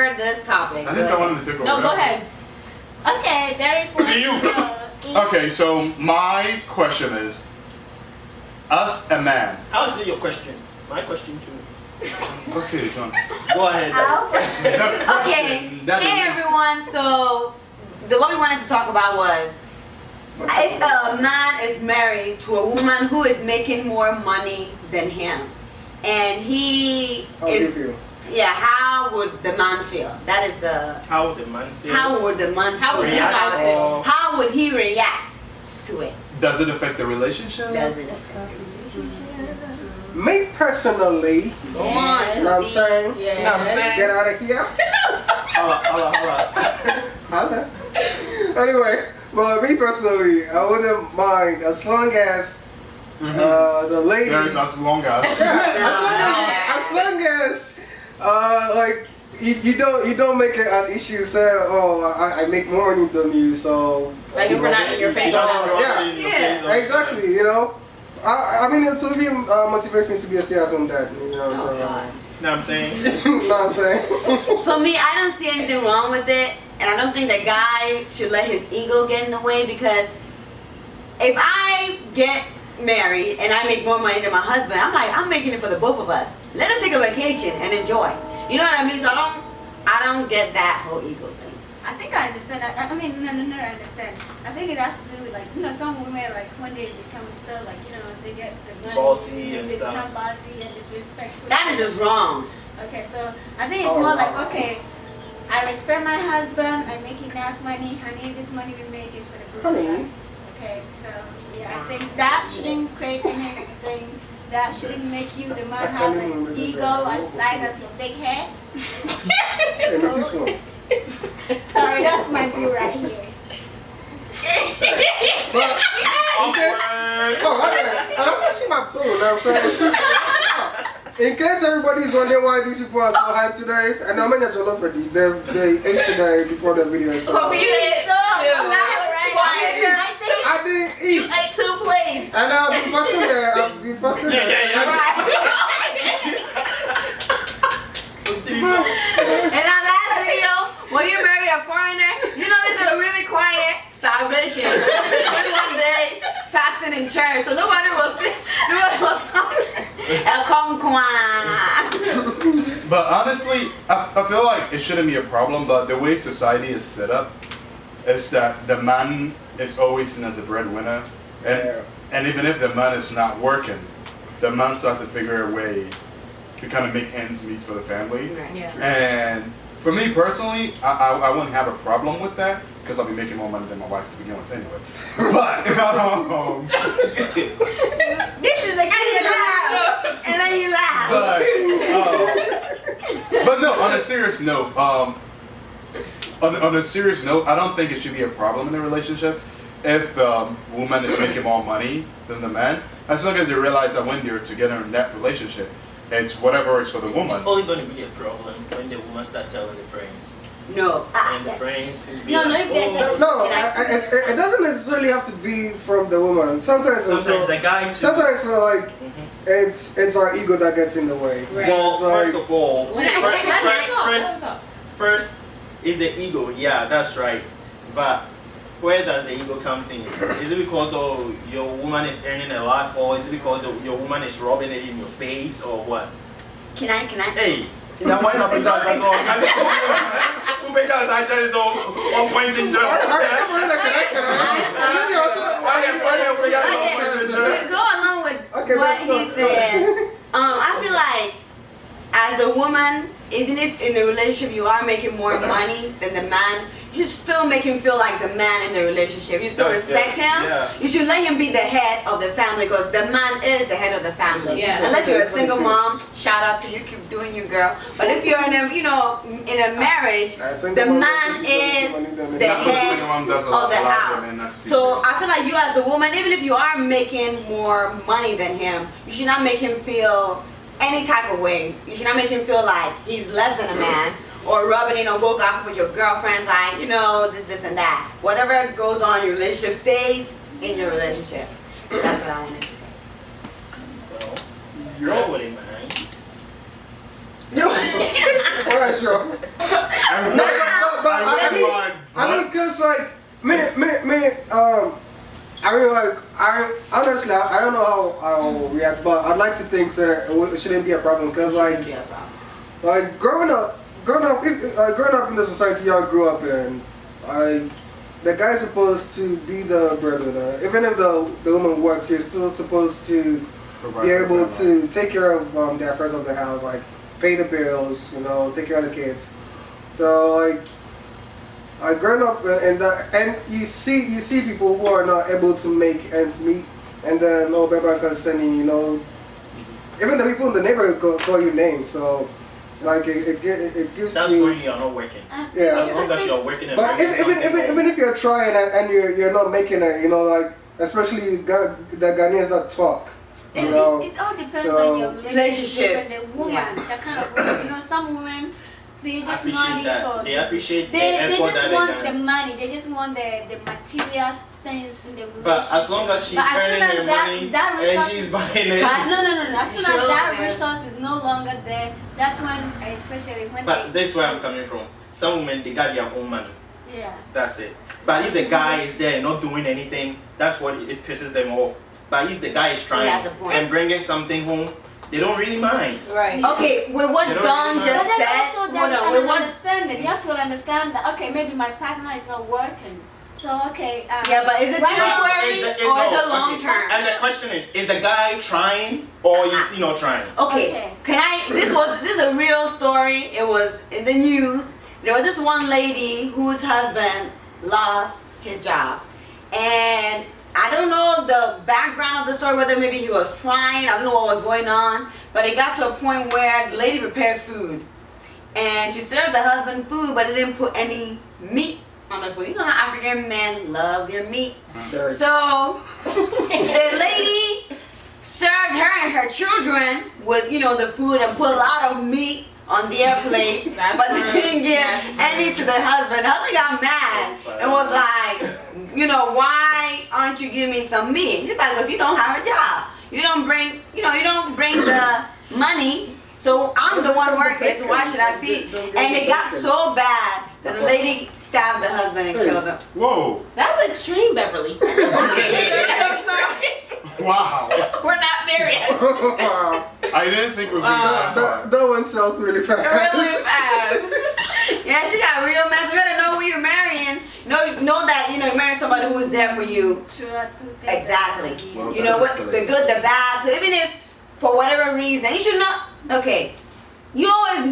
answer this topic. I think I wanted to take over. No, go ahead. Okay, very cool. To you. Okay, so my question is, as a man. I'll say your question. My question too. Okay, son. Go ahead. Okay. Hey everyone. So what we wanted to talk about was if a man is married to a woman who is making more money than him, and he is. Yeah, how would the man feel? That is the. How would the man feel? How would the man feel? How would you guys feel? How would he react to it? Does it affect the relationship? Does it affect the relationship? Me personally, Come on. you know what I'm saying? Yeah. You know what I'm saying? Get out of here. Holla. Anyway, well, me personally, I wouldn't mind as long as the lady. There is as long as. Yeah, as long as like you don't make it an issue. Say, oh, I make more money than you, so. Like if we're not in your face all the time. Yeah, exactly. You know, I mean, it really motivates me to be a stay-at-home dad. You know, so. Know what I'm saying? Know what I'm saying? For me, I don't see anything wrong with it, and I don't think the guy should let his ego get in the way, because if I get married and I make more money than my husband, I'm making it for the both of us. Let us take a vacation and enjoy. You know what I mean? So I don't get that whole ego thing. I think I understand that. I mean, no, I understand. I think it has to do with, like, you know, some women, like, when they become so, like, you know, they get the money, Bossy and they stuff. become bossy and disrespectful. That is just wrong. Okay, so I think it's more like, okay, I respect my husband, I make enough money, honey, this money we make is for the both of us. Okay, so yeah, I think that shouldn't create anything. That shouldn't make you the man have an ego as size as your big head. Sorry, that's my view right here. But that's actually my boo. You know what I'm saying? In case everybody's wondering why these people are so hyped today, and I'm gonna jollof ready. They ate today before the video. So But you ate I didn't eat. You ate 2 plates. And I'll be fasting there. In our last video, when you marry a foreigner, you know this is a really quiet starvation. 21 day fasting in church, so nobody was talking. El Conquan. But honestly, I feel like it shouldn't be a problem, but the way society is set up is that the man is always seen as a breadwinner. And even if the man is not working, the man starts to figure a way to kind of make ends meet for the family. Yeah. And for me personally, I wouldn't have a problem with that, because I'll be making more money than my wife to begin with anyway. But This is a good laugh. And then you laugh. but no, on a serious note, on a serious note, I don't think it should be a problem in a relationship if the woman is making more money than the man, as long as they realize that when they're together in that relationship, it's whatever is for the woman. It's only going to be a problem when the woman start telling the friends. No. And the friends will be No, like, if there's No, it doesn't necessarily have to be from the woman. Sometimes the guy too. Sometimes like it's our ego that gets in the way. Right. Well, Like- first of all, Let's talk. first is the ego. Yeah, that's right. But where does the ego comes in? Is it because your woman is earning a lot, or is it because your woman is rubbing it in your face, or what? Can I? Hey, now why not? Because that's all. Because I tell you so on point in To go along with what he said, I feel like as a woman, even if in a relationship you are making more money than the man, you still make him feel like the man in the relationship. You still respect him. Yeah. You should let him be the head of the family, because the man is the head of the family. Yeah. Unless you're a single mom, shout out to you, keep doing your girl. But if you're in a marriage, the man is the head of the house. So I feel like you as the woman, even if you are making more money than him, you should not make him feel any type of way. You should not make him feel like he's less than a man, or rubbing it or go gossip with your girlfriends like, you know, this and that. Whatever goes on in your relationship stays in your relationship. So that's what I wanted to say. Well, you're with it, man. Alright, sure. I mean, cause like, I mean, like, honestly, I don't know how I'll react, but I'd like to think that it shouldn't be a problem, cause like growing up in the society I grew up in, the guy's supposed to be the breadwinner. Even if the woman works, he's still supposed to be able to take care of the affairs of the house, like pay the bills, take care of the kids. So like, growing up and you see people who are not able to make ends meet, and then Beba starts sending, even the people in the neighborhood call you names. So like it gives That's you. when you are not working. Yeah. As long as you're working. But even if you're trying and you're not making it, like especially the Ghanaians that talk. It all depends on your relationship and the woman. Yeah. That kind of woman. Some women, they just money for. They appreciate They just want the money. They just want the material things in the relationship. But as long as she's earning her money and she's buying it. No. As soon as that resource is no longer there, that's when, especially when. But this is where I'm coming from. Some women, they got their own money. Yeah. That's it. But if the guy is there not doing anything, that's what it pisses them off. But if the guy is trying and bringing something home, they don't really mind. Right. Okay, with what Dawn just But then said, also hold there's on, with an what understanding. You have to understand that, okay, maybe my partner is not working. So, okay. yeah, but is it temporary or is it long term? And the question is the guy trying or is he not trying? Okay, this is a real story. It was in the news. There was this one lady whose husband lost his job, and I don't know the background of the story, whether maybe he was trying, I don't know what was going on, but it got to a point where the lady prepared food, and she served the husband food, but it didn't put any meat on the food. You know how African men love their meat. So the lady served her and her children with, the food and put a lot of meat on their plate, but they didn't give any to the husband. The husband got mad and was like, why aren't you giving me some meat? She's like, because you don't have a job. You don't bring the money, so I'm the one working, so why should I feed? And it got so bad that the lady stabbed the husband and killed him. Whoa. That's extreme, Beverly. Wow. We're not there yet. I didn't think it was going to happen. That went south really fast. Really fast. Yeah, she got real mess. You gotta know who you're marrying. Know that you're marrying somebody who is there for you. Exactly. Well, you know what, the good, the bad. So even if for whatever reason, you should know. Okay, you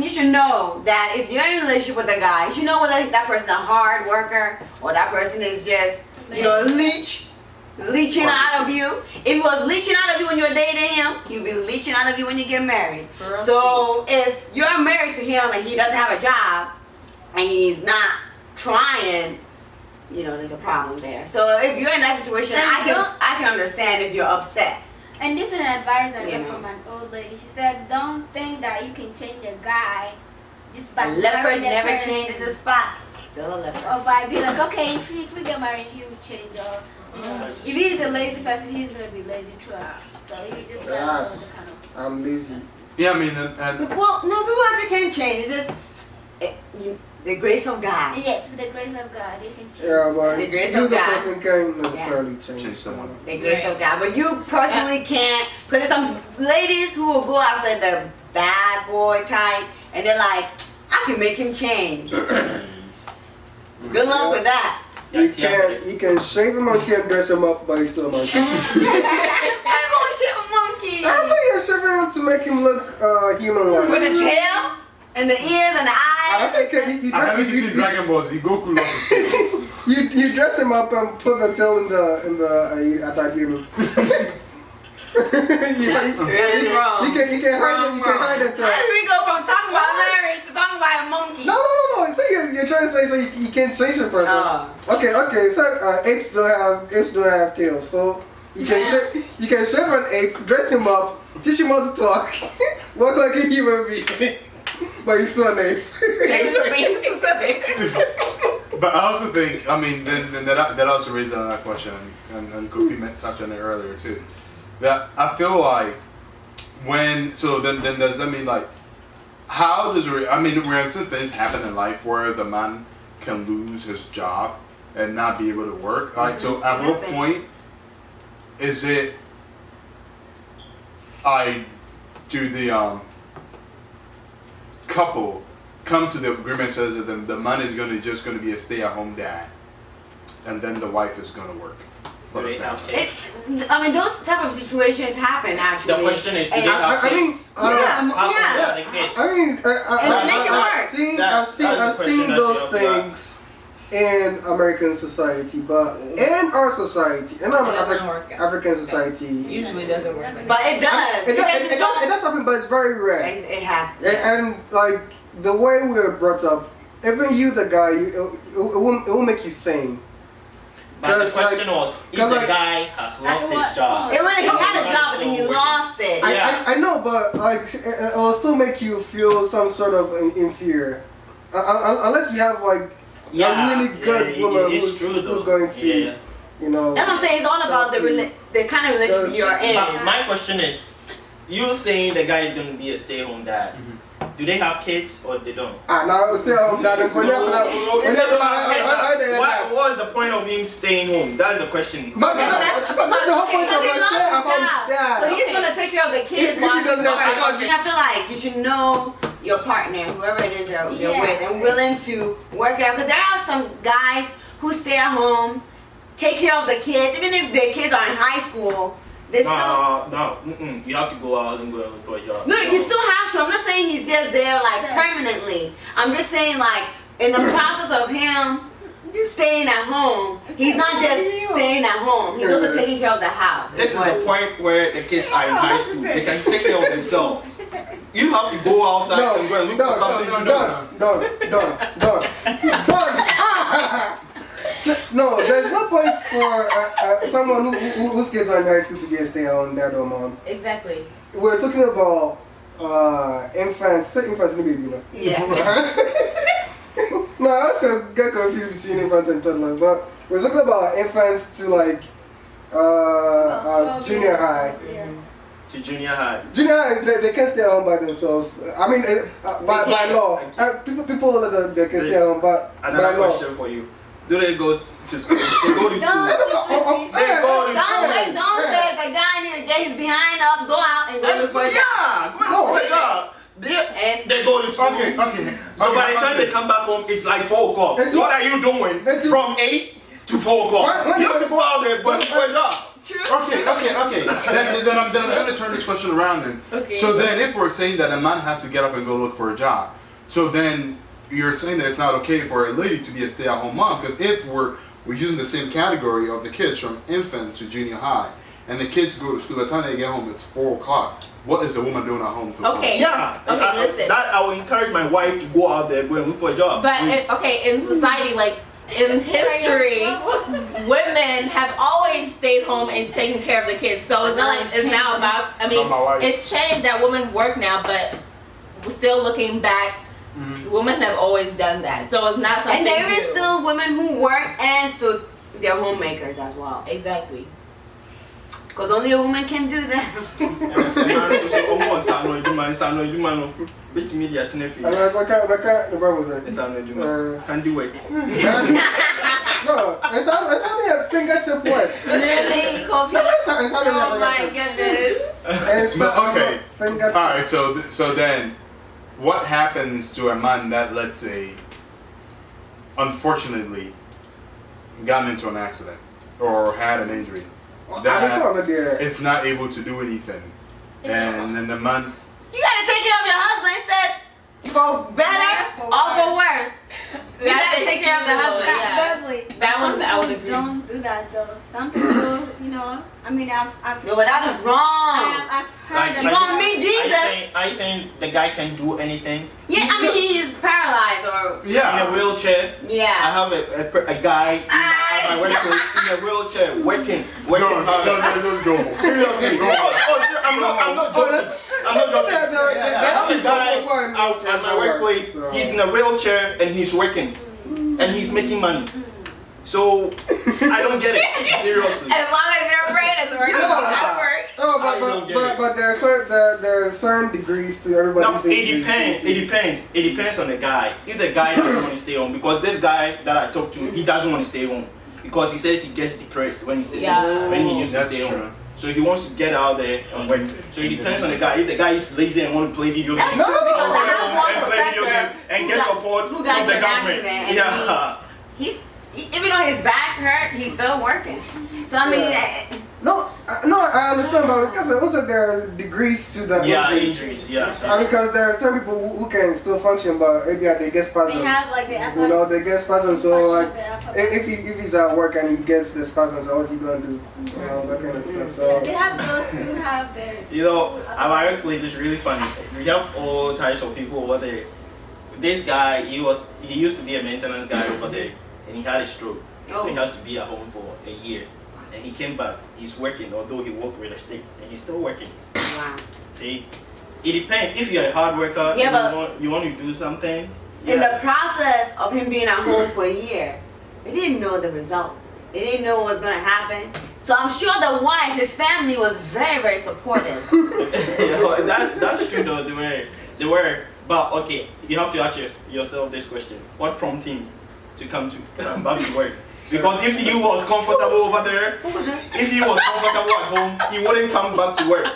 should know that if you're in a relationship with a guy, you should know whether that person's a hard worker or that person is just leeching out of you. If he was leeching out of you when you're dating him, he'll be leeching out of you when you get married. So if you're married to him and he doesn't have a job and he's not trying, there's a problem there. So if you're in that situation, I can understand if you're upset. And this is an advice I got from an old lady. She said, don't think that you can change a guy just by A leopard marrying that never person. changes his spot. Still a leopard. Or by being like, okay, if we get married, he will change. Or if he's a lazy person, he's gonna be lazy throughout. So you just gotta know the kind of. I'm lazy. Yeah, I mean, Well, no, people actually can change. It's just the grace of God. Yes, with the grace of God, you can change. Yeah, but The grace you, of the God. person, can't necessarily change someone. The grace of God. But you personally can't, because there's some ladies who will go after the bad boy type, and they're like, I can make him change. Good luck with that. You can shave a monkey and dress him up, but he's still a monkey. I'm gonna shave a monkey. That's why you shave him to make him look human-like. With the tail and the ears and the eyes. I haven't seen Dragon Ball Z. Goku lost his tail. You dress him up and put the tail in the attack human. You can hide the tail. How did we go from talking about marriage to talking about a monkey? No. So you're trying to say you can't change the person. Okay. So apes don't have tails. So you can shave an ape, dress him up, teach him how to talk, walk like a human being, but he's still an ape. Thanks for being specific. But I also think, I mean, then that also raises another question, and Kofi touched on it earlier too. That I feel like then does that mean like how does it? I mean, where some things happen in life where the man can lose his job and not be able to work. Like, so at what point is it? Do the couple come to the agreement says that the man is just going to be a stay-at-home dad, and then the wife is going to work. Do they have kids? I mean, those type of situations happen actually. The question is, do they have kids? I've seen those things in American society, but in our society, in our African society, Usually doesn't work. But it does. It does happen, but it's very rare. It happens. And like the way we were brought up, even you, the guy, it will make you sane. But the question was, if the guy has lost his job. He had a job, but then he lost it. I know, but like it will still make you feel some sort of inferior, unless you have like a really good woman who's going to, you know. That's what I'm saying. It's all about the kind of relationship you're in. My question is, you saying the guy is going to be a stay-at-home dad. Do they have kids or they don't? Now stay-at-home dad. What is the point of him staying home? That's the question. But that's the whole point of stay-at-home dad. So he's gonna take care of the kids. I feel like you should know your partner, whoever it is you're with, and willing to work it out. Because there are some guys who stay at home, take care of the kids, even if their kids are in high school. They still you have to go out and go look for a job. No, you still have to. I'm not saying he's just there like permanently. I'm just saying like in the process of him staying at home, he's not just staying at home. He's also taking care of the house. This is the point where the kids are in high school. They can take care of themselves. You have to go outside and go and look for something to do. No, there's no point for someone whose kids are in high school to be a stay-at-home dad or mom. Exactly. We're talking about infants in the baby, you know? Yeah. No, I was get confused between infants and toddlers, but we're talking about infants to like junior high. Yeah. To junior high. Junior high, they can stay at home by themselves. I mean, by law. People they can stay at home, but another question for you. Do they go to school? They go to school. Don't say the guy need to get his behind up, go out and go look for a job. Yeah, go look for a job. They go to school. Okay. So by the time they come back home, it's like 4 o'clock. What are you doing from 8 to 4 o'clock? You have to go out there and look for a job. True. Okay. Then I'm going to turn this question around then. Okay. So then if we're saying that a man has to get up and go look for a job, so then you're saying that it's not okay for a lady to be a stay-at-home mom, because if we're using the same category of the kids from infant to junior high, and the kids go to school, by the time they get home it's 4 o'clock. What is a woman doing at home to Okay. Yeah. Listen. That I will encourage my wife to go out there, go and look for a job. But in society, like in history, women have always stayed home and taken care of the kids. So it's not like it's now about. I mean, it's changed that women work now, but we're still looking back. Women have always done that, so it's not something. And there is new. still women who work and still they're homemakers as well. Exactly. Because only a woman can do that. Can do it. No, it's only a fingertip work. Really? Coffee? Oh my goodness. Okay. Alright, so then what happens to a man that, let's say, unfortunately got into an accident or had an injury that it's not able to do anything, and then the man, you gotta take care of your husband. It said for better or for worse. You gotta take care of the husband. Beverly, That one I would agree. Don't do that though. Some people, you know, I mean, I've No, but that is wrong. I've heard You gonna meet Jesus? Are you saying the guy can do anything? Yeah, I mean he is paralyzed or In a wheelchair. I yeah. have a guy at my workplace in a wheelchair working hard. let's go. Seriously. I'm not joking. I'm not joking. I have a guy out at my workplace. He's in a wheelchair and he's working. And he's making money. So I don't get it. Seriously. As long as their brain is working, that works. No, but there are certain degrees to everybody's No, it depends. It depends. It depends on the guy. If the guy doesn't want to stay home, because this guy that I talked to, he doesn't want to stay home because he says he gets depressed when he used to stay home. So he wants to get out there and work. So it depends on the guy. If the guy is lazy and want to play video games, because I have one professor and get support who from got the into an government. accident. Yeah. Even though his back hurt, he's still working. So I mean, no, I understand, but because also there are degrees to the injuries. Yeah. Because there are some people who can still function, but maybe they get spasms. They have like the they get spasms. So like, if he's at work and he gets the spasms, what's he gonna do? That kind of stuff. So they have those who have the. Our workplace is really funny. We have all types of people over there. This guy, he used to be a maintenance guy over there, and he had a stroke, so he has to be at home for a year. And he came back. He's working, although he worked with a stick, and he's still working. wow. See, it depends. If you're a hard worker, you want to do something. In the process of him being at home for a year, they didn't know the result. They didn't know what was going to happen. So I'm sure the wife, his family was very, very supportive. That's true though. They were. But okay, you have to ask yourself this question: what prompted him to come back to work? Because if he was comfortable over there, if he was comfortable at home, he wouldn't come back to work.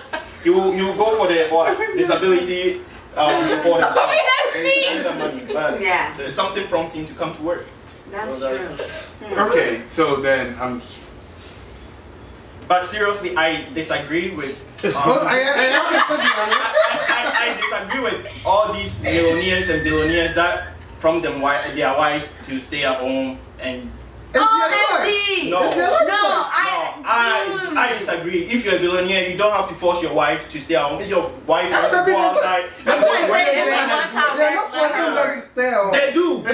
He will go for the disability support and stuff. And the money. But there's something prompting him to come to work. That's true. Okay, so then But seriously, I disagree with. I disagree with all these millionaires and billionaires that prompt their wives to stay at home and. I disagree. If you're a billionaire, you don't have to force your wife to stay at home. If your wife wants to go outside, that's what they're not forcing them to stay at home. They do. No.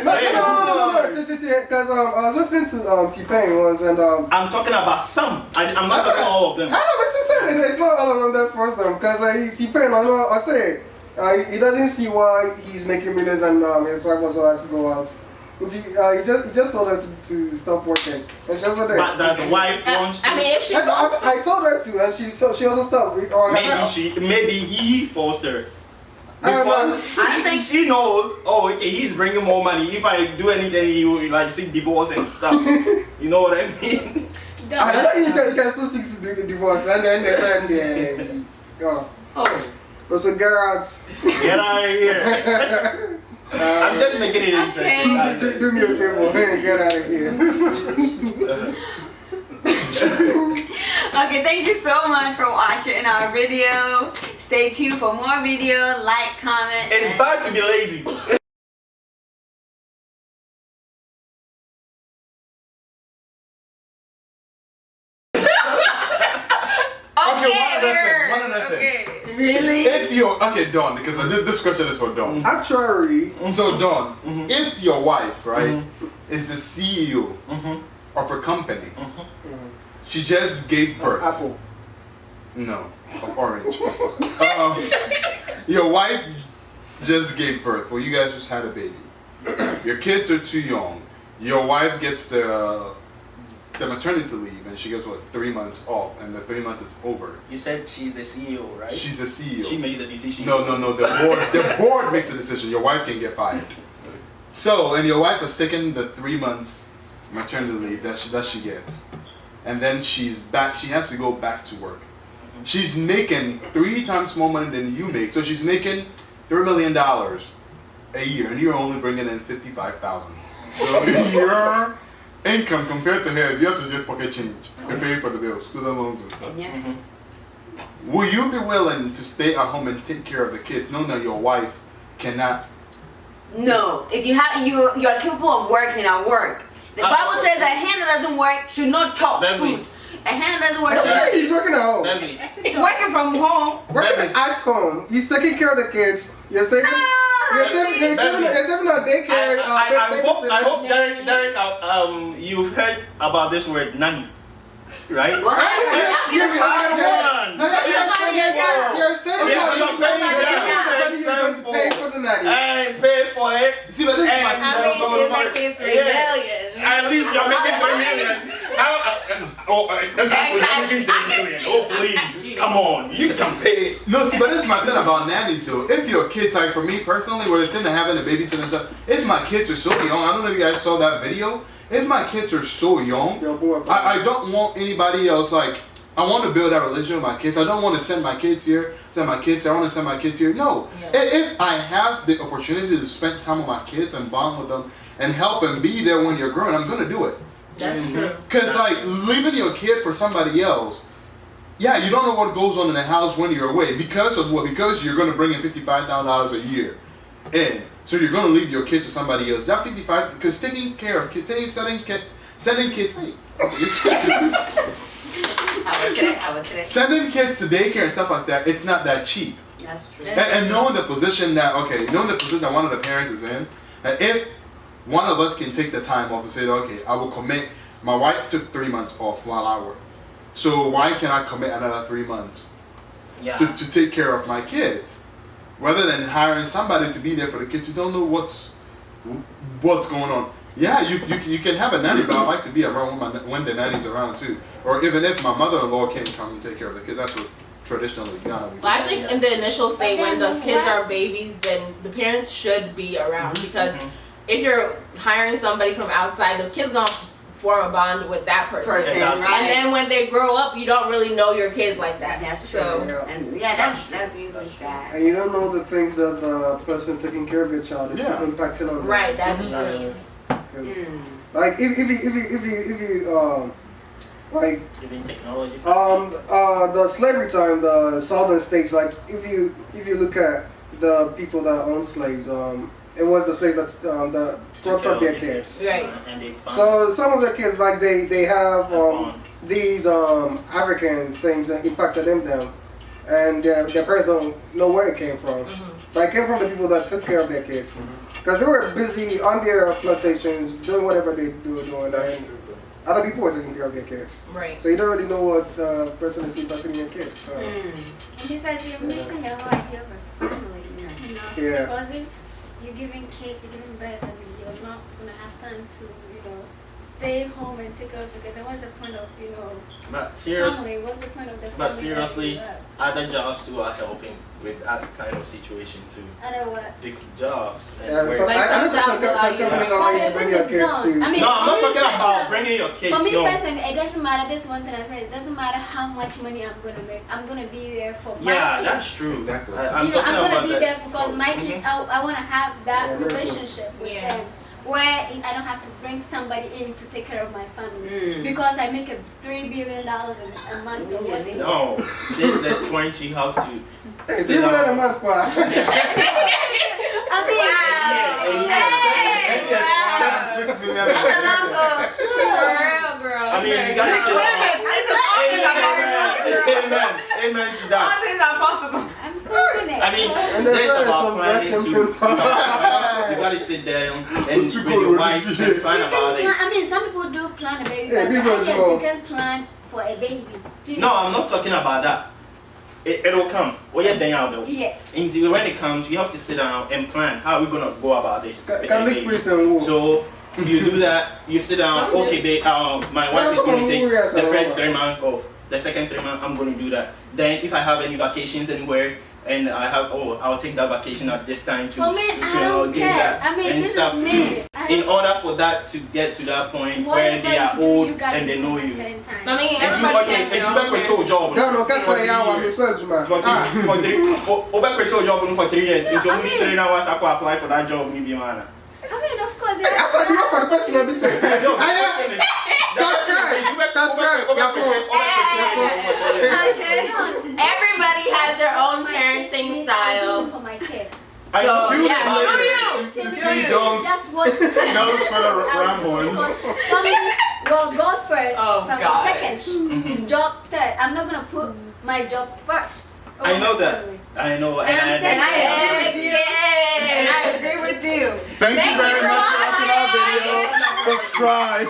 Because I was listening to T-Pain once, and I'm talking about some. I'm not talking all of them. I know, it's not all of them that force them. Because T-Pain, I say, he doesn't see why he's making millions and his wife also has to go out. He just told her to stop working, and she also did. But does the wife wants to? I mean, if she I told her to, and she also stopped. Maybe he forced her. Because I think she knows. Oh, okay, he's bringing more money. If I do anything, he will like seek divorce and stuff. You know what I mean? I don't know. You can still seek divorce, and then they say, so get out. Get out of here. I'm just making it interesting. Do me a favor, get out of here. Okay, thank you so much for watching our video. Stay tuned for more video, like, comment. It's bad to be lazy. One other thing. Really? If you're Dawn, because this question is for Dawn. Actually, so Dawn, if your wife, right, is the CEO of a company, she just gave birth. Apple. No, of Orange. Your wife just gave birth. Well, you guys just had a baby. Your kids are too young. Your wife gets the maternity leave, and she gets 3 months off, and the 3 months it's over. You said she's the CEO, right? She's the CEO. She makes the decision. No. The board makes the decision. Your wife can get fired. So, and your wife has taken the 3 months maternity leave that she gets, and then she's back. She has to go back to work. She's making 3 times more money than you make. So she's making $3 million a year, and you're only bringing in $55,000. So your income compared to hers, yours is just pocket change to pay for the bills, student loans and stuff. Will you be willing to stay at home and take care of the kids, knowing that your wife cannot? No. If you're capable of working at work. The Bible says that hand that doesn't work should not chop food. A hand that doesn't work. He's working at home. Working from home. Working at home. He's taking care of the kids. You're saving a daycare. I hope Derek, you've heard about this word nanny, right? What? You're going to pay for the nanny. And pay for it. See, but this is you're making $3 million. At least you're making $3 million. Exactly. You're making $3 million. Oh, please. Come on, you can pay. No, see, but this is my thing about nannies though. If your kids, like for me personally, where it's thing of having a babysitter and stuff, if my kids are so young, I don't know if you guys saw that video. If my kids are so young, I don't want anybody else, like, I want to build that relationship with my kids. I don't want to send my kids here, I want to send my kids here. No. Yeah. If I have the opportunity to spend time with my kids and bond with them and help them be there when you're growing, I'm going to do it. That's true. Because, like, leaving your kid for somebody else, yeah, you don't know what goes on in the house when you're away. Because of what? Because you're going to bring in $55,000 a year. And so you're going to leave your kid to somebody else. That 55, because taking care of kids, sending kids, sending kids to daycare and stuff like that, it's not that cheap. That's true. And knowing the position that one of the parents is in, and if one of us can take the time off to say, okay, I will commit. My wife took 3 months off while I work. So why can't I commit another 3 months to take care of my kids? Rather than hiring somebody to be there for the kids who don't know what's going on. Yeah, you can have a nanny, but I like to be around when the nanny's around too. Or even if my mother-in-law can't come and take care of the kids, that's what traditionally Ghana. Well, I think in the initial state when the kids are babies, then the parents should be around because if you're hiring somebody from outside, the kid's gonna form a bond with that person. Right. And then when they grow up, you don't really know your kids like that. That's true. And that's usually sad. And you don't know the things that the person taking care of your child is impacting on them. Right, that's true. Like if you like even technology. The slavery time, the southern states, like if you look at the people that owned slaves, it was the slaves that brought up their kids. Right. So some of the kids, like they have these African things that impacted them, and their parents don't know where it came from. Like it came from the people that took care of their kids, because they were busy on their plantations doing whatever they were doing, and other people were taking care of their kids. Right. So you don't really know what the person is impacting your kids. So. Besides, you're missing the whole idea of a family. You know. Yeah. Because if you're giving kids, you're giving birth, and you're not gonna have time to, stay home and take care of the kids. Then what's the point of, But seriously, family? What's the point of the family? But seriously, other jobs too are helping with that kind of situation too. Other what? Big jobs. Yeah, so I know some companies allow you to bring your kids to. No, I'm not talking about bringing your kids. For me personally, it doesn't matter. This one thing I said, it doesn't matter how much money I'm gonna make. I'm gonna be there for my kids. Yeah, that's true. Exactly. I'm gonna be there because my kids. I wanna have that relationship with them, where I don't have to bring somebody in to take care of my family because I make $3 billion a month. No, there's that point you have to. Hey, $3 billion a month, I mean, That's $6 million. Girl. I mean, you gotta sit down. Amen to that. All things are possible. I'm doing it. I mean, there's about planning to. You gotta sit down and with your wife and plan about it. I mean, some people do plan a baby, Yeah, but people I guess do. you can plan for a baby. No, I'm not talking about that. It'll come. Yes. Until when it comes, you have to sit down and plan. How are we gonna go about this? So you do that. You sit down. Okay, babe. My wife is going to take the first 3 months off. The second 3 months, I'm going to do that. Then if I have any vacations anywhere, and I'll take that vacation at this time to For me, I don't do care. that I mean, and this stuff is me. too. In order for that to get to that point where they are old and they know you. I mean, everybody has their own parents. No, that's why I want to search, man. For 3 years. It's only 3 hours I could apply for that job, maybe, man. I mean, of course. I said you for the person to be saying. Subscribe. Everybody has their own parenting style. For my kid. To see those for the ramblings. For me, well, God first. God. Second, job third. I'm not gonna put my job first. I know that. I know. And I'm saying, I agree with you. Thank you very much for watching our video. Subscribe.